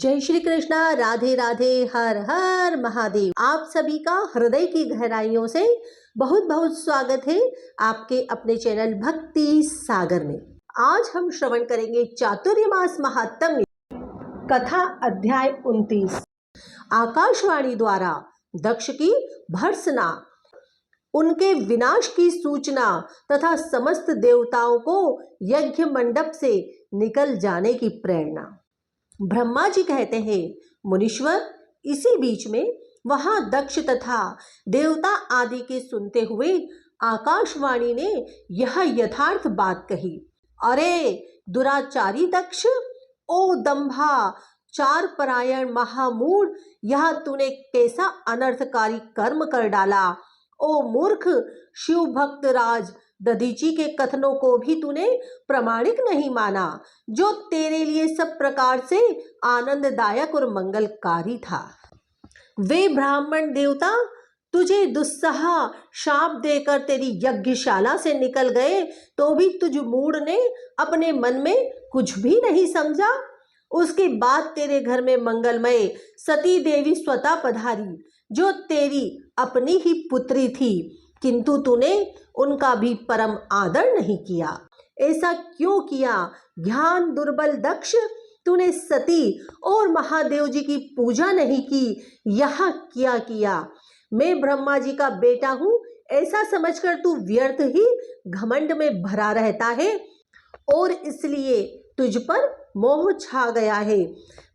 जय श्री कृष्णा, राधे राधे, हर हर महादेव। आप सभी का हृदय की गहराइयों से बहुत बहुत स्वागत है आपके अपने चैनल भक्ति सागर में। आज हम श्रवण करेंगे चातुर्मास महात्म्य कथा अध्याय 29। आकाशवाणी द्वारा दक्ष की भर्त्सना, उनके विनाश की सूचना तथा समस्त देवताओं को यज्ञ मंडप से निकल जाने की प्रेरणा। ब्रह्मा जी कहते हैं, मुनीश्वर, इसी बीच में वहां दक्ष तथा देवता आदि के सुनते हुए आकाशवाणी ने यह यथार्थ बात कही। अरे दुराचारी दक्ष, ओ दंभा, चार परायण महामूढ़, यह तूने कैसा अनर्थकारी कर्म कर डाला। ओ मूर्ख, शिव भक्त राज दधीची के कथनों को भी तूने प्रामाणिक नहीं माना, जो तेरे लिए सब प्रकार से आनंददायक और मंगलकारी था। वे ब्राह्मण देवता तुझे दुस्सह शाप देकर तेरी यज्ञशाला से निकल गए, तो भी तुझ मूढ़ ने अपने मन में कुछ भी नहीं समझा। उसके बाद तेरे घर में मंगलमय सती देवी स्वतः पधारी, जो तेरी अपनी ही पुत्री थी, किंतु तूने उनका भी परम आदर नहीं किया। ऐसा क्यों किया? ज्ञान दुर्बल दक्ष, तूने सती और महादेव जी की पूजा नहीं की। यह क्या किया? मैं ब्रह्मा जी का बेटा हूँ, ऐसा समझकर तू व्यर्थ ही घमंड में भरा रहता है और इसलिए तुझ पर मोह छा गया है।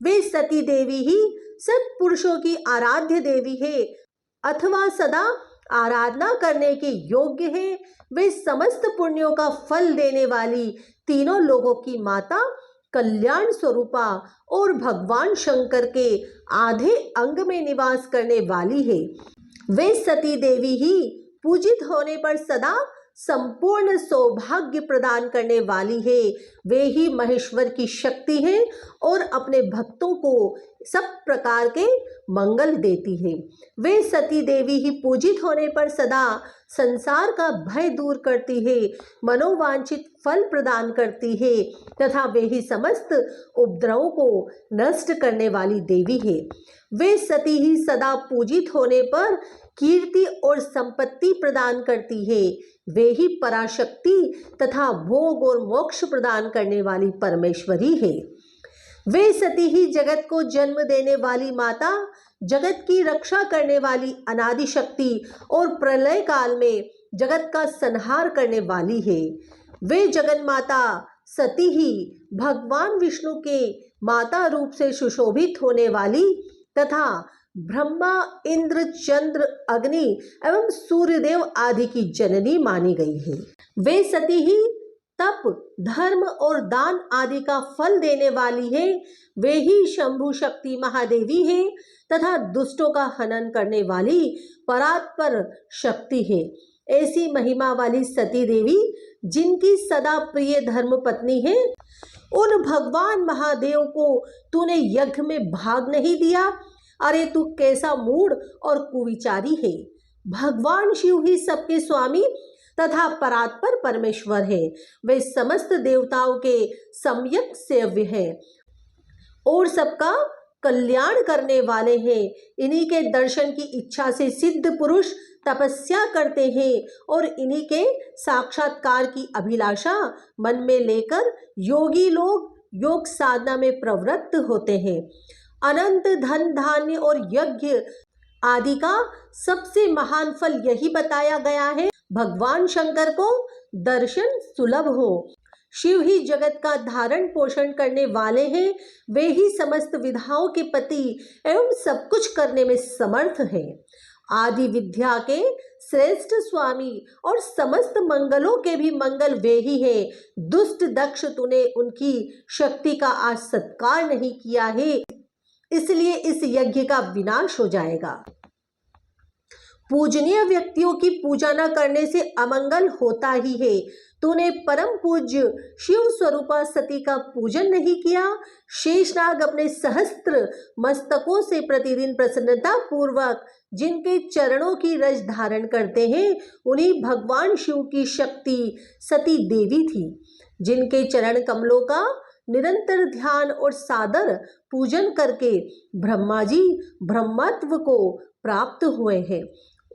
वे सती देवी ही सब पुरुषों की आराध्य देवी है अथवा सदा आराधना करने के योग्य है। वे समस्त पुण्यों का फल देने वाली तीनों लोगों की माता, कल्याण स्वरूपा और भगवान शंकर के आधे अंग में निवास करने वाली है। वे सती देवी ही पूजित होने पर सदा संपूर्ण सौभाग्य प्रदान करने वाली है। वे ही महेश्वर की शक्ति है और अपने भक्तों को सब प्रकार के मंगल देती है। वे सती देवी ही पूजित होने पर सदा संसार का भय दूर करती है, मनोवांछित फल प्रदान करती है तथा वे ही समस्त उपद्रवों को नष्ट करने वाली देवी है। वे सती ही सदा पूजित होने पर कीर्ति और संपत्ति प्रदान करती है। वे ही पराशक्ति तथा भोग और मोक्ष प्रदान करने वाली परमेश्वरी है। वे सती ही जगत को जन्म देने वाली माता, जगत की रक्षा करने वाली अनादि शक्ति और प्रलय काल में जगत का संहार करने वाली है। वे जगन माता सती ही भगवान विष्णु के माता रूप से सुशोभित होने वाली तथा ब्रह्मा, इंद्र, चंद्र, अग्नि एवं सूर्यदेव आदि की जननी मानी गई है। वे सती ही तप, धर्म और दान आदि का फल देने वाली है। वे ही शंभु शक्ति महादेवी है तथा दुष्टों का हनन करने वाली परात्पर शक्ति है। ऐसी महिमा वाली सती देवी, जिनकी सदा प्रिय धर्म पत्नी है, उन भगवान महादेव को तूने यज्ञ में भाग नहीं दिया। अरे तू कैसा मूढ़ और कुविचारी है। भगवान शिव ही सबके स्वामी तथा परात्पर परमेश्वर है। वे समस्त देवताओं के सम्यक सेव्य हैं और सबका कल्याण करने वाले हैं। इन्हीं के दर्शन की इच्छा से सिद्ध पुरुष तपस्या करते हैं और इन्हीं के साक्षात्कार की अभिलाषा मन में लेकर योगी लोग योग साधना में प्रवृत्त होते हैं। अनंत धन धान्य और यज्ञ आदि का सबसे महान फल यही बताया गया है, भगवान शंकर को दर्शन सुलभ हो। शिव ही जगत का धारण पोषण करने वाले हैं। वे ही समस्त विधाओं के पति एवं सब कुछ करने में समर्थ हैं। आदि विद्या के श्रेष्ठ स्वामी और समस्त मंगलों के भी मंगल वे ही हैं। दुष्ट दक्ष, तूने उनकी शक्ति का आज सत्कार नहीं किया है, इसलिए इस यज्ञ का विनाश हो जाएगा। पूजनीय व्यक्तियों की पूजा न करने से अमंगल होता ही है। तूने परम पूज्य शिव स्वरूपा सती का पूजन नहीं किया। शेषनाग अपने सहस्त्र मस्तकों से प्रतिदिन प्रसन्नता पूर्वक जिनके चरणों की रज धारण करते हैं, उन्हीं भगवान शिव की शक्ति सती देवी थी, जिनके चरण कमलों का निरंतर ध्यान और सादर पूजन करके ब्रह्मा जी ब्रह्मत्व को प्राप्त हुए हैं।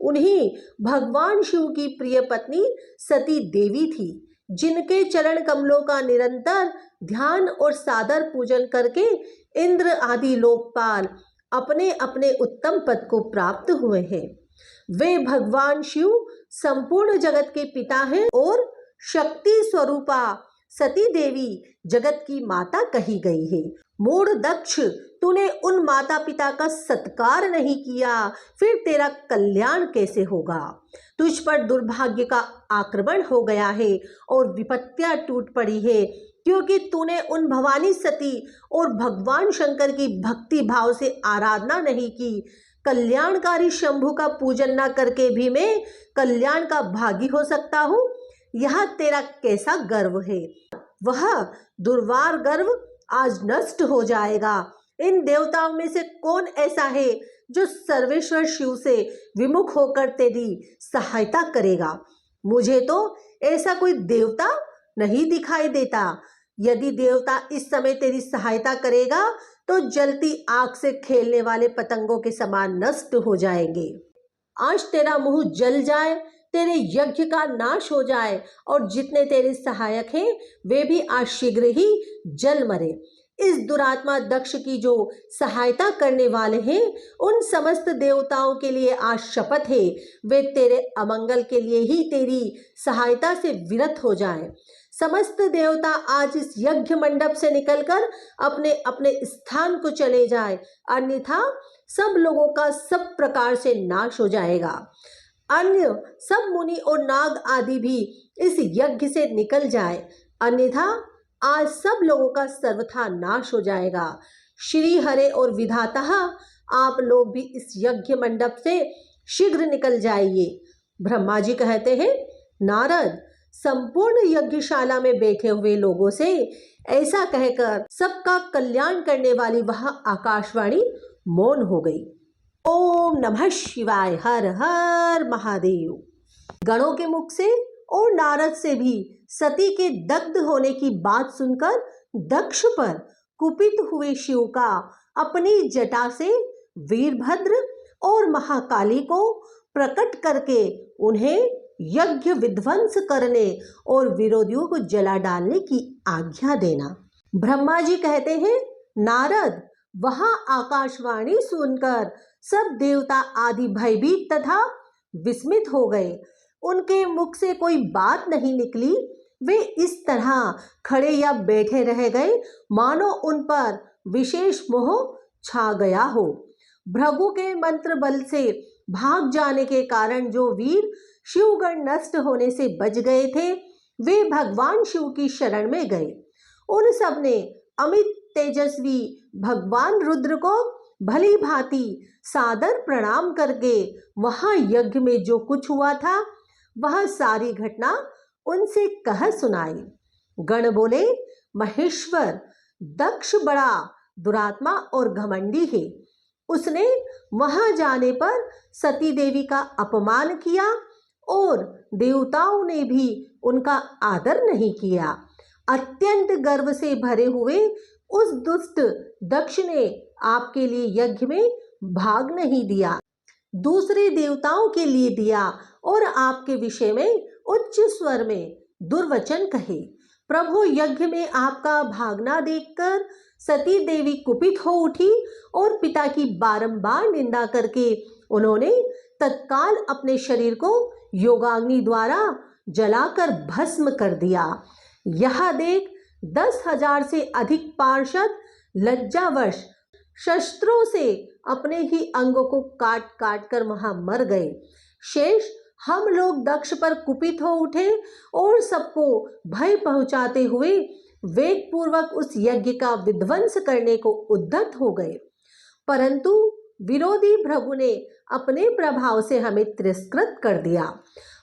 उन्हीं भगवान शिव की प्रिय पत्नी सती देवी थी, जिनके चरण कमलों का निरंतर ध्यान और सादर पूजन करके इंद्र आदि लोकपाल अपने अपने उत्तम पद को प्राप्त हुए हैं। वे भगवान शिव संपूर्ण जगत के पिता हैं और शक्ति स्वरूपा सती देवी जगत की माता कही गई है। मूढ़ दक्ष, तूने उन माता पिता का सत्कार नहीं किया, फिर तेरा कल्याण कैसे होगा। तुझ पर दुर्भाग्य का आक्रमण हो गया है और विपत्तियां टूट पड़ी है, क्योंकि तूने उन भवानी सती और भगवान शंकर की भक्ति भाव से आराधना नहीं की। कल्याणकारी शंभु का पूजन न करके भी मैं कल्याण का भागी हो सकता हूँ। यह तेरा कैसा गर्व है। वह दुर्वार गर्व आज नष्ट हो जाएगा। इन देवताओं में से कौन ऐसा है जो सर्वेश्वर शिव से विमुख होकर तेरी सहायता करेगा। मुझे तो ऐसा कोई देवता नहीं दिखाई देता। यदि देवता इस समय तेरी सहायता करेगा तो जलती आग से खेलने वाले पतंगों के समान नष्ट हो जाएंगे। आज तेरा मुंह जल जाए, तेरे यज्ञ का नाश हो जाए और जितने तेरे सहायक हैं वे भी आज शीघ्र ही जल मरे। इस दुरात्मा दक्ष की जो सहायता करने वाले हैं, उन समस्त देवताओं के लिए आज शपथ है, वे तेरे अमंगल के लिए ही तेरी सहायता से विरत हो जाएं। समस्त देवता आज इस यज्ञ मंडप से निकलकर अपने अपने स्थान को चले जाए, अन्यथा सब लोगों का सब प्रकार से नाश हो जाएगा। अन्य सब मुनि और नाग आदि भी इस यज्ञ से निकल जाए, अन्यथा आज सब लोगों का सर्वथा नाश हो जाएगा। श्री हरे और विधाता, आप लोग भी इस यज्ञ मंडप से शीघ्र निकल जाइए। ब्रह्मा जी कहते हैं, नारद, संपूर्ण यज्ञशाला में बैठे हुए लोगों से ऐसा कहकर सबका कल्याण करने वाली वह आकाशवाणी मौन हो गई। ओम नमः शिवाय। हर हर महादेव। गणों के मुख से और नारद से भी सती के दग्ध होने की बात सुनकर दक्ष पर कुपित हुए शिव का अपनी जटा से वीरभद्र और महाकाली को प्रकट करके उन्हें यज्ञ विध्वंस करने और विरोधियों को जला डालने की आज्ञा देना। ब्रह्मा जी कहते हैं, नारद, वहां आकाशवाणी सुनकर सब देवता आदि भयभीत तथा विस्मित हो गए। उनके मुख से कोई बात नहीं निकली। वे इस तरह खड़े या बैठे रह गए मानो उन पर विशेष मोह छा गया हो। भृगु के मंत्र बल से भाग जाने के कारण जो वीर शिवगण नष्ट होने से बच गए थे, वे भगवान शिव की शरण में गए। उन सब ने अमित तेजस्वी भगवान रुद्र को भली भांति सादर प्रणाम करके वहां यज्ञ में जो कुछ हुआ था वह सारी घटना उनसे कह सुनाई। गण बोले, महेश्वर, दक्ष बड़ा दुरात्मा और घमंडी है। उसने वहां जाने पर सती देवी का अपमान किया और देवताओं ने भी उनका आदर नहीं किया। अत्यंत गर्व से भरे हुए उस दुष्ट दक्ष ने आपके लिए यज्ञ में भाग नहीं दिया, दूसरे देवताओं के लिए दिया और आपके विषय में उच्च स्वर में दुर्वचन कहे। प्रभु, यज्ञ में आपका भागना देखकर सती देवी कुपित हो उठी और पिता की बारंबार निंदा करके उन्होंने तत्काल अपने शरीर को योगाग्नि द्वारा जलाकर भस्म कर दिया। यह देख 10,000 से अधिक पार्षद लज्जावश शस्त्रों से अपने ही अंगों को काट काट कर वहां मर गए। शेष हम लोग दक्ष पर कुपित हो उठे और सबको भय पहुंचाते हुए वेग पूर्वक उस यज्ञ का विध्वंस करने को उद्यत हो गए, परंतु विरोधी भृगु ने अपने प्रभाव से हमें तिरस्कृत कर दिया।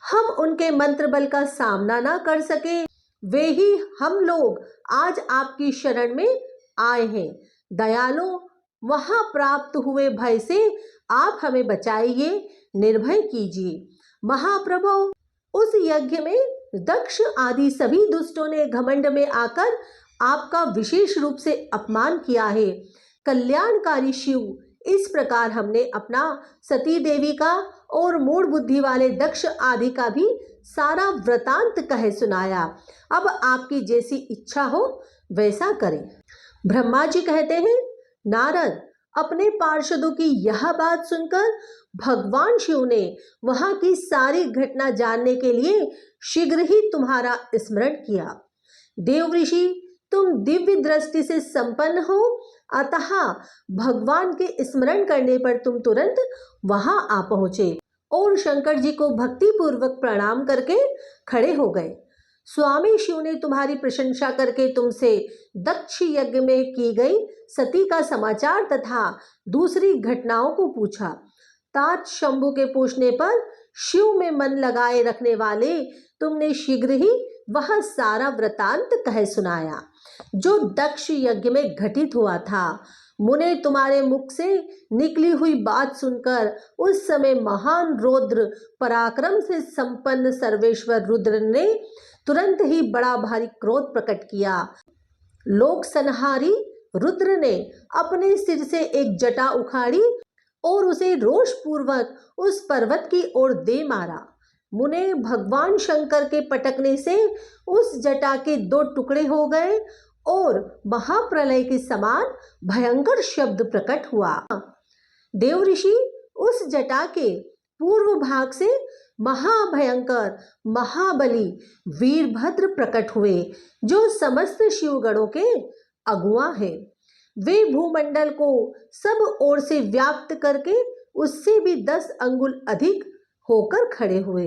हम उनके मंत्र बल का सामना न कर सके, वे ही हम लोग आज आपकी शरण में आए हैं। दयालु, वहां प्राप्त हुए भय से आप हमें बचाइए, निर्भय कीजिए। महाप्रभु, उस यज्ञ में दक्ष आदि सभी दुष्टों ने घमंड में आकर आपका विशेष रूप से अपमान किया है। कल्याणकारी शिव, इस प्रकार हमने अपना सती देवी का और मूढ़ बुद्धि वाले दक्ष आदि का भी सारा वृतांत कह सुनाया। अब आपकी जैसी इच्छा हो वैसा करें। ब्रह्मा जी कहते हैं, नारद, अपने पार्षदों की यह बात सुनकर भगवान शिव ने वहां की सारी घटना जानने के लिए शीघ्र ही तुम्हारा स्मरण किया। देव ऋषि, तुम दिव्य दृष्टि से संपन्न हो, अतः भगवान के स्मरण करने पर तुम तुरंत वहां आ पहुंचे और शंकर जी को भक्ति पूर्वक प्रणाम करके खड़े हो गए। स्वामी शिव ने तुम्हारी प्रशंसा करके तुमसे दक्ष यज्ञ में की गई सती का समाचार तथा दूसरी घटनाओं को पूछा। तात शंभु के पूछने पर शिव में मन लगाए रखने वाले तुमने शीघ्र ही वह सारा वृतांत कह सुनाया जो दक्ष यज्ञ में घटित हुआ था। मुने, तुम्हारे मुख से निकली हुई बात सुनकर उस समय महान रौद्र पराक्रम से संपन्न सर्वेश्वर रुद्र ने तुरंत ही बड़ा भारी क्रोध प्रकट किया। लोक संहारी रुद्र ने अपने सिर से एक जटा उखाड़ी और उसे रोष पूर्वक उस पर्वत की ओर दे मारा। मुने, भगवान शंकर के पटकने से उस जटा के 2 टुकड़े हो गए और महाप्रलय के समान भयंकर शब्द प्रकट हुआ। देव ऋषि, उस जटा के पूर्व भाग से महाभयंकर महाबली वीरभद्र प्रकट हुए, जो समस्त शिवगणों के अगुआ है। वे भूमंडल को सब ओर से व्याप्त करके उससे भी 10 अंगुल अधिक होकर खड़े हुए।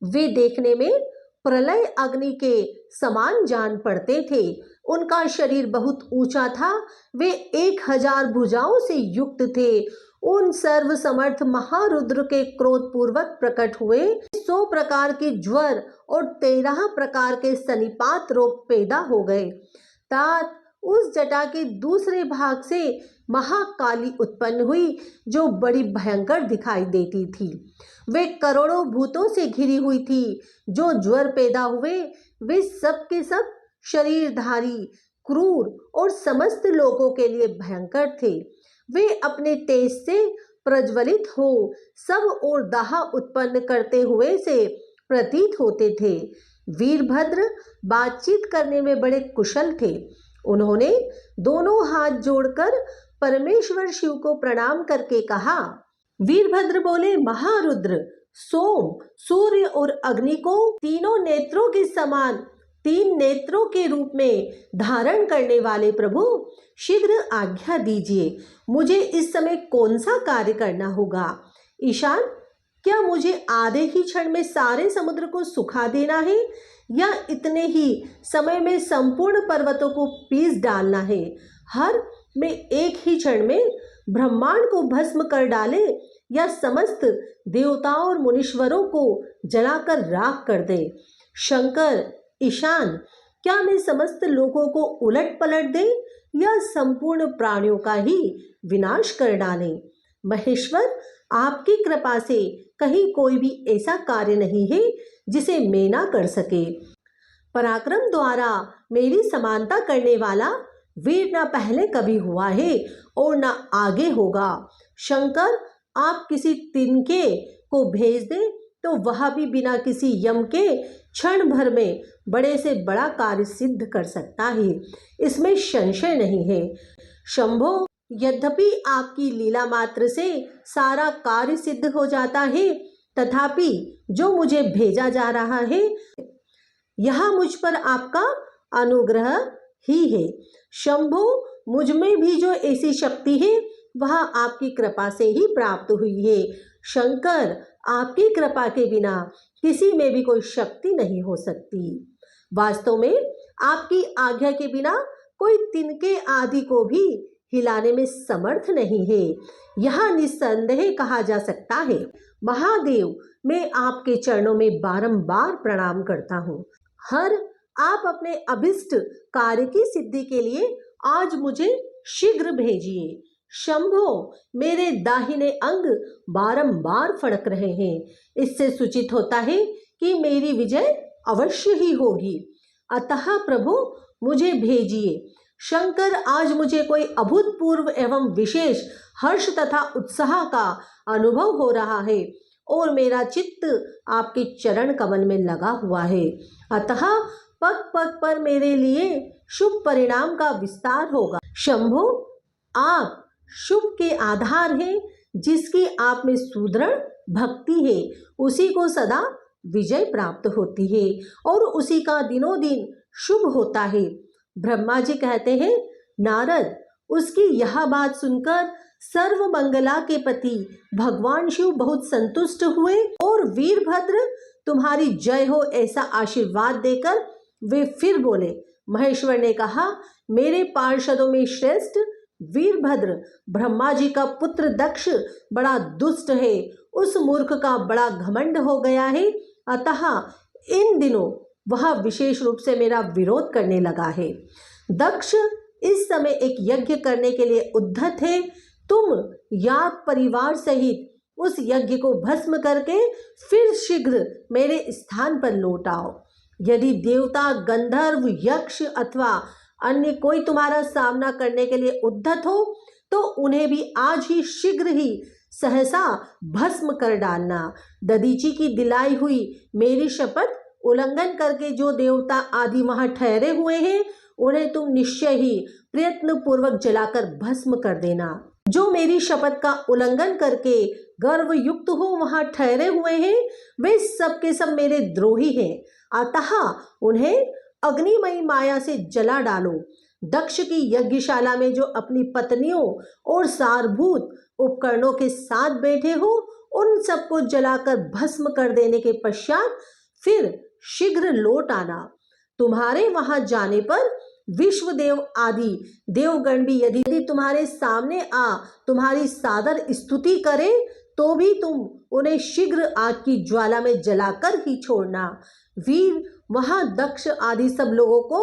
वे देखने में प्रलय अग्नि के समान जान पड़ते थे। उनका शरीर बहुत ऊंचा था। वे 1000 भुजाओं से युक्त थे। उन सर्व समर्थ महारुद्र के क्रोध पूर्वक प्रकट हुए 100 प्रकार के ज्वर और 13 प्रकार के सनिपात रोग पैदा हो गए। तात उस जटा के दूसरे भाग से महाकाली उत्पन्न हुई, जो बड़ी भयंकर दिखाई देती थी। वे करोड़ों भूतों से घिरी हुई थी। जो ज्वर पैदा हुए वे सब के सब शरीरधारी, क्रूर और समस्त लोगों के लिए भयंकर थे। वे अपने तेज से प्रज्वलित हो सब और दाह उत्पन्न करते हुए से प्रतीत होते थे। वीरभद्र बातचीत करने में बड़े कुशल थे। उन्होंने दोनों हाथ जोड़कर परमेश्वर शिव को प्रणाम करके कहा। वीरभद्र बोले, महारुद्र, सोम, सूर्य और अग्नि को तीनों नेत्रों के समान 3 नेत्रों के रूप में धारण करने वाले प्रभु, शीघ्र आज्ञा दीजिए। मुझे इस समय कौन सा कार्य करना होगा? ईशान, क्या मुझे आधे ही क्षण में सारे समुद्र को सुखा देना है या इतने ही समय में संपूर्ण पर्वतों को पीस डालना है? हर में एक ही क्षण में ब्रह्मांड को भस्म कर डाले या समस्त देवताओं और मुनीश्वरों को जलाकर राख कर दे? शंकर, ईशान, क्या मैं समस्त लोगों को उलट पलट दे या संपूर्ण प्राणियों का ही विनाश कर डाले? महेश्वर, आपकी कृपा से कहीं कोई भी ऐसा कार्य नहीं है जिसे मैं ना कर सके। पराक्रम द्वारा मेरी समानता करने वाला वीर ना पहले कभी हुआ है और ना आगे होगा। शंकर, आप किसी तिनके को भेज दें तो वह भी बिना किसी यम के क्षण भर में बड़े से बड़ा कार्य सिद्ध कर सकता है, इसमें संशय नहीं है। शंभो, यद्यपि आपकी लीला मात्र से सारा कार्य सिद्ध हो जाता है, तथापि जो मुझे भेजा जा रहा है यह मुझ पर आपका अनुग्रह ही है। शंभो, मुझ में भी जो ऐसी शक्ति है वह आपकी कृपा से ही प्राप्त हुई है। शंकर, आपकी कृपा के बिना किसी में भी कोई शक्ति नहीं हो सकती। वास्तव में आपकी आज्ञा के बिना कोई तिनके आदि को भी हिलाने में समर्थ नहीं है, यह निस्संदेह कहा जा सकता है। महादेव, मैं आपके चरणों में बारंबार प्रणाम करता हूँ। आप अपने अभिष्ट कार्य की सिद्धि के लिए आज मुझे शीघ्र भेजिए। शंभो, मेरे दाहिने अंग बारंबार फड़क रहे हैं, इससे सूचित होता है कि मेरी विजय अवश्य ही होगी। अतः प्रभु, मुझे भेजिए। शंकर, आज मुझे कोई अभूतपूर्व एवं विशेष हर्ष तथा उत्साह का अनुभव हो रहा है और मेरा चित्त आपके चरण कमल में लगा हुआ है। अतः पग पग पर मेरे लिए शुभ परिणाम का विस्तार होगा। शंभो, आप शुभ के आधार हैं। जिसकी आप में सुदृढ़ भक्ति है उसी को सदा विजय प्राप्त होती है और उसी का दिनों दिन शुभ होता है। ब्रह्मा जी कहते हैं, नारद, उसकी यह बात सुनकर सर्व मंगला के पति भगवान शिव बहुत संतुष्ट हुए और वीरभद्र तुम्हारी जय हो ऐसा आशीर्वाद देकर वे फिर बोले। महेश्वर ने कहा, मेरे पार्षदों में श्रेष्ठ वीरभद्र, ब्रह्मा जी का पुत्र दक्ष बड़ा दुष्ट है, उस मूर्ख का बड़ा घमंड हो गया है, अतः इन दिनों वह विशेष रूप से मेरा विरोध करने लगा है। दक्ष इस समय एक यज्ञ करने के लिए उद्धत है। तुम याग परिवार सहित उस यज्ञ को भस्म करके फिर शीघ्र मेरे स्थान पर लौट आओ। यदि देवता, गंधर्व, यक्ष अथवा अन्य कोई तुम्हारा सामना करने के लिए उद्धत हो तो उन्हें भी आज ही शीघ्र ही सहसा भस्म कर डालना। दधीची की दिलाई हुई मेरी शपथ उल्लंघन करके जो देवता आदि वहां ठहरे हुए हैं उन्हें तुम निश्चय ही प्रयत्न पूर्वक जलाकर भस्म कर देना। जो मेरी शपथ का उल्लंघन करके गर्व युक्त हो वहां ठहरे हुए हैं वे सब के सब मेरे द्रोही हैं, अतः उन्हें अग्निमयी माया से जला डालो। दक्ष की यज्ञशाला में जो अपनी पत्नियों और सारभूत उपकरणों के साथ बैठे हो उन सबको जलाकर भस्म कर देने के पश्चात फिर शीघ्र लौट आना। तुम्हारे वहां जाने पर विश्वदेव आदि देवगण भी यदि तुम्हारे सामने आ तुम्हारी सादर स्तुति करे तो भी तुम उन्हें शीघ्र आग की ज्वाला में जलाकर ही छोड़ना। वीर वहां दक्ष आदि सब लोगों को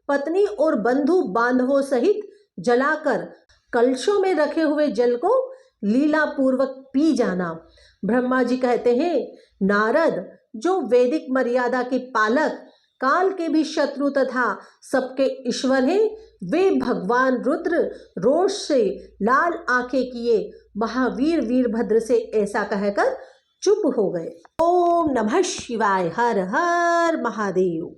पत्नी और बंधु बांधवों सहित जलाकर कलशों में रखे हुए जल को लीला पूर्वक पी जाना। ब्रह्मा जी कहते हैं, नारद, जो वैदिक मर्यादा के पालक, काल के भी शत्रु तथा सबके ईश्वर हैं, वे भगवान रुद्र रोष से लाल आंखें किए महावीर वीरभद्र से ऐसा कहकर चुप हो गए। ओम नमः शिवाय। हर हर महादेव।